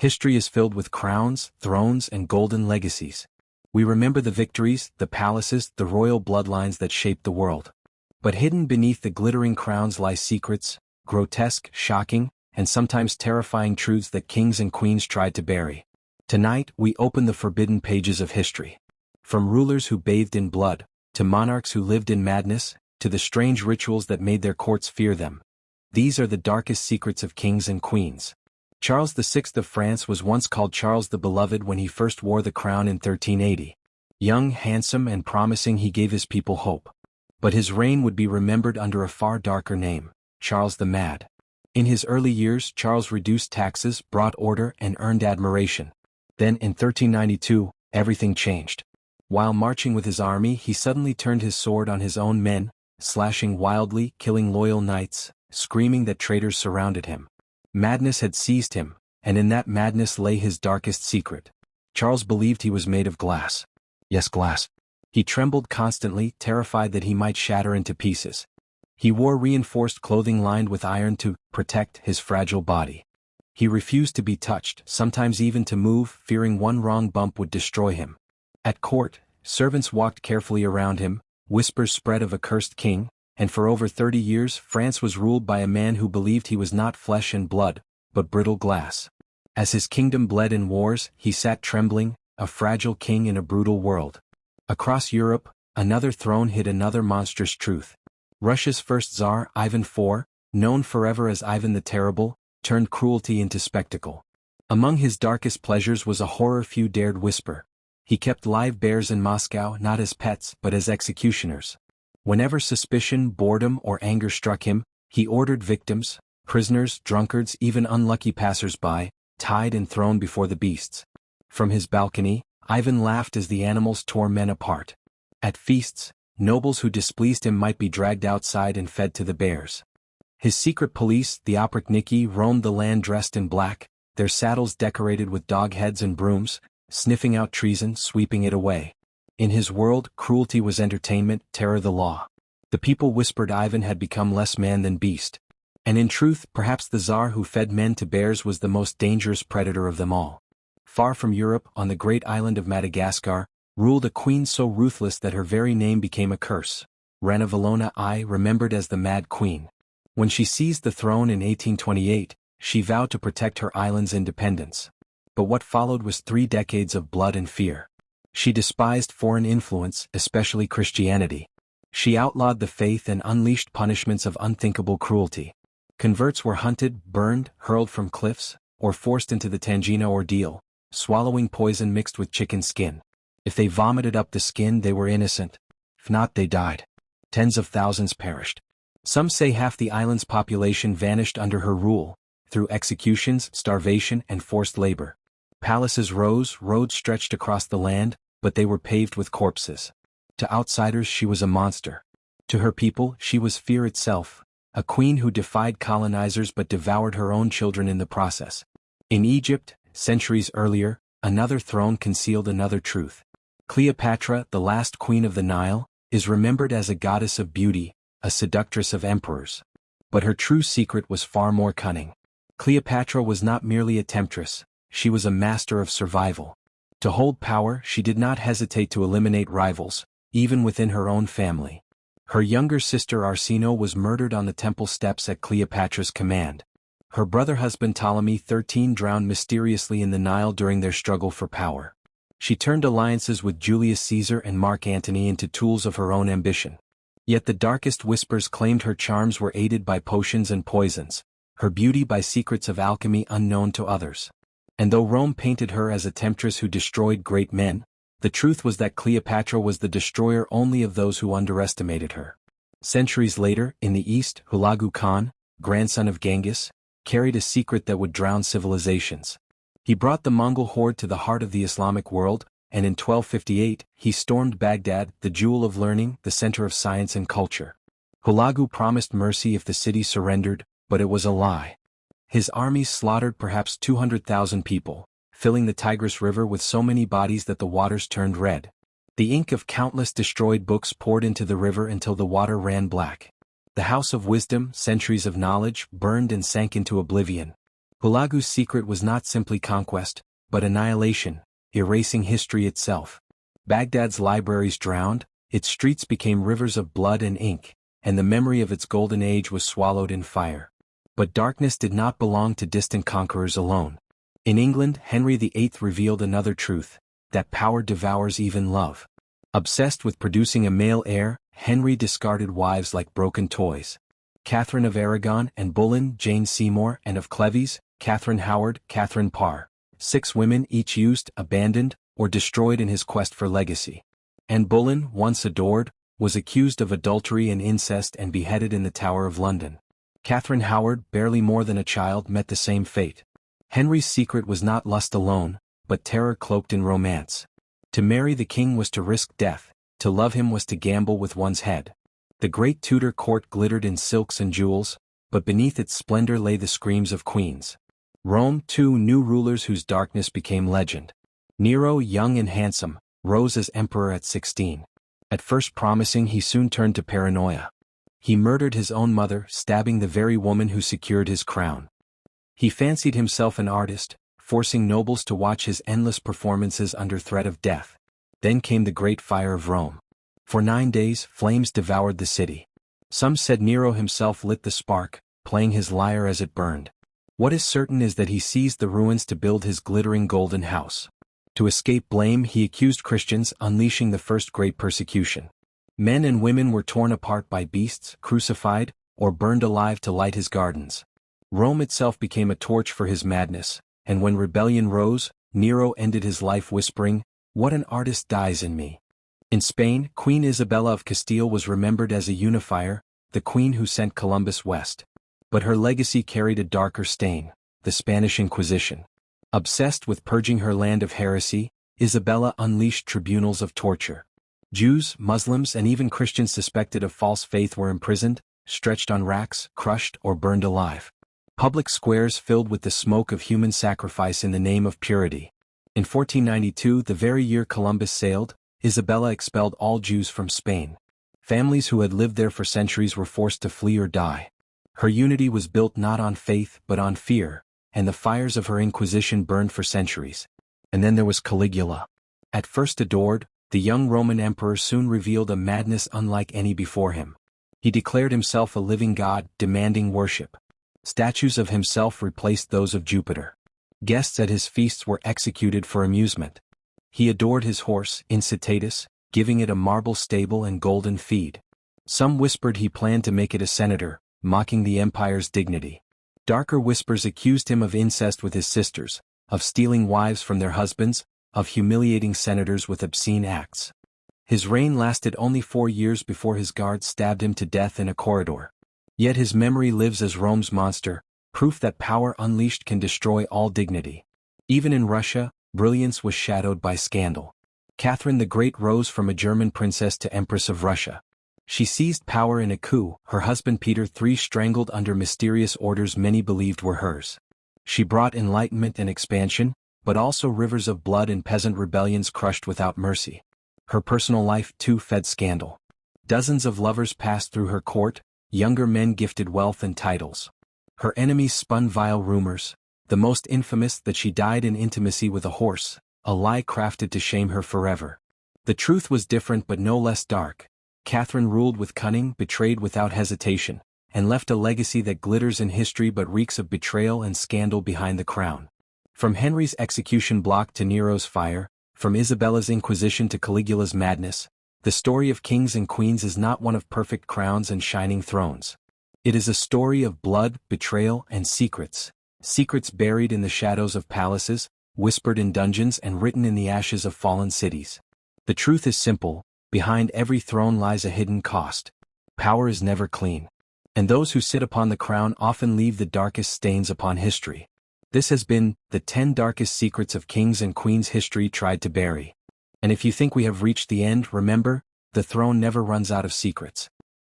History is filled with crowns, thrones, and golden legacies. We remember the victories, the palaces, the royal bloodlines that shaped the world. But hidden beneath the glittering crowns lie secrets, grotesque, shocking, and sometimes terrifying truths that kings and queens tried to bury. Tonight, we open the forbidden pages of history. From rulers who bathed in blood, to monarchs who lived in madness, to the strange rituals that made their courts fear them. These are the darkest secrets of kings and queens. Charles VI of France was once called Charles the Beloved when he first wore the crown in 1380. Young, handsome, and promising, he gave his people hope. But his reign would be remembered under a far darker name, Charles the Mad. In his early years, Charles reduced taxes, brought order, and earned admiration. Then, in 1392, everything changed. While marching with his army, he suddenly turned his sword on his own men, slashing wildly, killing loyal knights, screaming that traitors surrounded him. Madness had seized him, and in that madness lay his darkest secret. Charles believed he was made of glass. Yes, glass. He trembled constantly, terrified that he might shatter into pieces. He wore reinforced clothing lined with iron to protect his fragile body. He refused to be touched, sometimes even to move, fearing one wrong bump would destroy him. At court, servants walked carefully around him, whispers spread of a cursed king, and for over 30 years France was ruled by a man who believed he was not flesh and blood, but brittle glass. As his kingdom bled in wars, he sat trembling, a fragile king in a brutal world. Across Europe, another throne hid another monstrous truth. Russia's first Tsar, Ivan IV, known forever as Ivan the Terrible, turned cruelty into spectacle. Among his darkest pleasures was a horror few dared whisper. He kept live bears in Moscow not as pets but as executioners. Whenever suspicion, boredom, or anger struck him, he ordered victims, prisoners, drunkards, even unlucky passers-by, tied and thrown before the beasts. From his balcony, Ivan laughed as the animals tore men apart. At feasts, nobles who displeased him might be dragged outside and fed to the bears. His secret police, the Oprichniki, roamed the land dressed in black, their saddles decorated with dog heads and brooms, sniffing out treason, sweeping it away. In his world, cruelty was entertainment, terror the law. The people whispered Ivan had become less man than beast. And in truth, perhaps the Tsar who fed men to bears was the most dangerous predator of them all. Far from Europe, on the great island of Madagascar, ruled a queen so ruthless that her very name became a curse. Rana Valona I, remembered as the Mad Queen. When she seized the throne in 1828, she vowed to protect her island's independence. But what followed was 3 decades of blood and fear. She despised foreign influence, especially Christianity. She outlawed the faith and unleashed punishments of unthinkable cruelty. Converts were hunted, burned, hurled from cliffs, or forced into the Tangina ordeal, swallowing poison mixed with chicken skin. If they vomited up the skin, they were innocent. If not, they died. Tens of thousands perished. Some say half the island's population vanished under her rule, through executions, starvation, and forced labor. Palaces rose, roads stretched across the land, but they were paved with corpses. To outsiders she was a monster. To her people she was fear itself, a queen who defied colonizers but devoured her own children in the process. In Egypt, centuries earlier, another throne concealed another truth. Cleopatra, the last queen of the Nile, is remembered as a goddess of beauty, a seductress of emperors. But her true secret was far more cunning. Cleopatra was not merely a temptress. She was a master of survival. To hold power, she did not hesitate to eliminate rivals, even within her own family. Her younger sister Arsinoe was murdered on the temple steps at Cleopatra's command. Her brother husband Ptolemy XIII drowned mysteriously in the Nile during their struggle for power. She turned alliances with Julius Caesar and Mark Antony into tools of her own ambition. Yet the darkest whispers claimed her charms were aided by potions and poisons, her beauty by secrets of alchemy unknown to others. And though Rome painted her as a temptress who destroyed great men, the truth was that Cleopatra was the destroyer only of those who underestimated her. Centuries later, in the East, Hulagu Khan, grandson of Genghis, carried a secret that would drown civilizations. He brought the Mongol horde to the heart of the Islamic world, and in 1258, he stormed Baghdad, the jewel of learning, the center of science and culture. Hulagu promised mercy if the city surrendered, but it was a lie. His armies slaughtered perhaps 200,000 people, filling the Tigris River with so many bodies that the waters turned red. The ink of countless destroyed books poured into the river until the water ran black. The House of Wisdom, centuries of knowledge, burned and sank into oblivion. Hulagu's secret was not simply conquest, but annihilation, erasing history itself. Baghdad's libraries drowned, its streets became rivers of blood and ink, and the memory of its golden age was swallowed in fire. But darkness did not belong to distant conquerors alone. In England, Henry VIII revealed another truth, that power devours even love. Obsessed with producing a male heir, Henry discarded wives like broken toys. Catherine of Aragon and Boleyn, Jane Seymour, and of Cleves, Catherine Howard, Catherine Parr. 6 women each used, abandoned, or destroyed in his quest for legacy. Anne Boleyn, once adored, was accused of adultery and incest and beheaded in the Tower of London. Catherine Howard, barely more than a child, met the same fate. Henry's secret was not lust alone, but terror cloaked in romance. To marry the king was to risk death, to love him was to gamble with one's head. The great Tudor court glittered in silks and jewels, but beneath its splendor lay the screams of queens. Rome, too, knew rulers whose darkness became legend. Nero, young and handsome, rose as emperor at 16. At first promising, he soon turned to paranoia. He murdered his own mother, stabbing the very woman who secured his crown. He fancied himself an artist, forcing nobles to watch his endless performances under threat of death. Then came the Great Fire of Rome. For 9 days, flames devoured the city. Some said Nero himself lit the spark, playing his lyre as it burned. What is certain is that he seized the ruins to build his glittering golden house. To escape blame, he accused Christians, unleashing the first great persecution. Men and women were torn apart by beasts, crucified, or burned alive to light his gardens. Rome itself became a torch for his madness, and when rebellion rose, Nero ended his life whispering, "What an artist dies in me." In Spain, Queen Isabella of Castile was remembered as a unifier, the queen who sent Columbus west. But her legacy carried a darker stain, the Spanish Inquisition. Obsessed with purging her land of heresy, Isabella unleashed tribunals of torture. Jews, Muslims, and even Christians suspected of false faith were imprisoned, stretched on racks, crushed, or burned alive. Public squares filled with the smoke of human sacrifice in the name of purity. In 1492, the very year Columbus sailed, Isabella expelled all Jews from Spain. Families who had lived there for centuries were forced to flee or die. Her unity was built not on faith but on fear, and the fires of her Inquisition burned for centuries. And then there was Caligula. At first adored, the young Roman emperor soon revealed a madness unlike any before him. He declared himself a living god, demanding worship. Statues of himself replaced those of Jupiter. Guests at his feasts were executed for amusement. He adored his horse, Incitatus, giving it a marble stable and golden feed. Some whispered he planned to make it a senator, mocking the empire's dignity. Darker whispers accused him of incest with his sisters, of stealing wives from their husbands, of humiliating senators with obscene acts. His reign lasted only 4 years before his guards stabbed him to death in a corridor. Yet his memory lives as Rome's monster, proof that power unleashed can destroy all dignity. Even in Russia, brilliance was shadowed by scandal. Catherine the Great rose from a German princess to Empress of Russia. She seized power in a coup, her husband Peter III strangled under mysterious orders many believed were hers. She brought enlightenment and expansion, but also rivers of blood and peasant rebellions crushed without mercy. Her personal life too fed scandal. Dozens of lovers passed through her court, younger men gifted wealth and titles. Her enemies spun vile rumors, the most infamous that she died in intimacy with a horse, a lie crafted to shame her forever. The truth was different but no less dark. Catherine ruled with cunning, betrayed without hesitation, and left a legacy that glitters in history but reeks of betrayal and scandal behind the crown. From Henry's execution block to Nero's fire, from Isabella's Inquisition to Caligula's madness, the story of kings and queens is not one of perfect crowns and shining thrones. It is a story of blood, betrayal, and secrets. Secrets buried in the shadows of palaces, whispered in dungeons, and written in the ashes of fallen cities. The truth is simple. Behind every throne lies a hidden cost. Power is never clean. And those who sit upon the crown often leave the darkest stains upon history. This has been the 10 darkest secrets of kings and queens history tried to bury. And if you think we have reached the end, remember, the throne never runs out of secrets.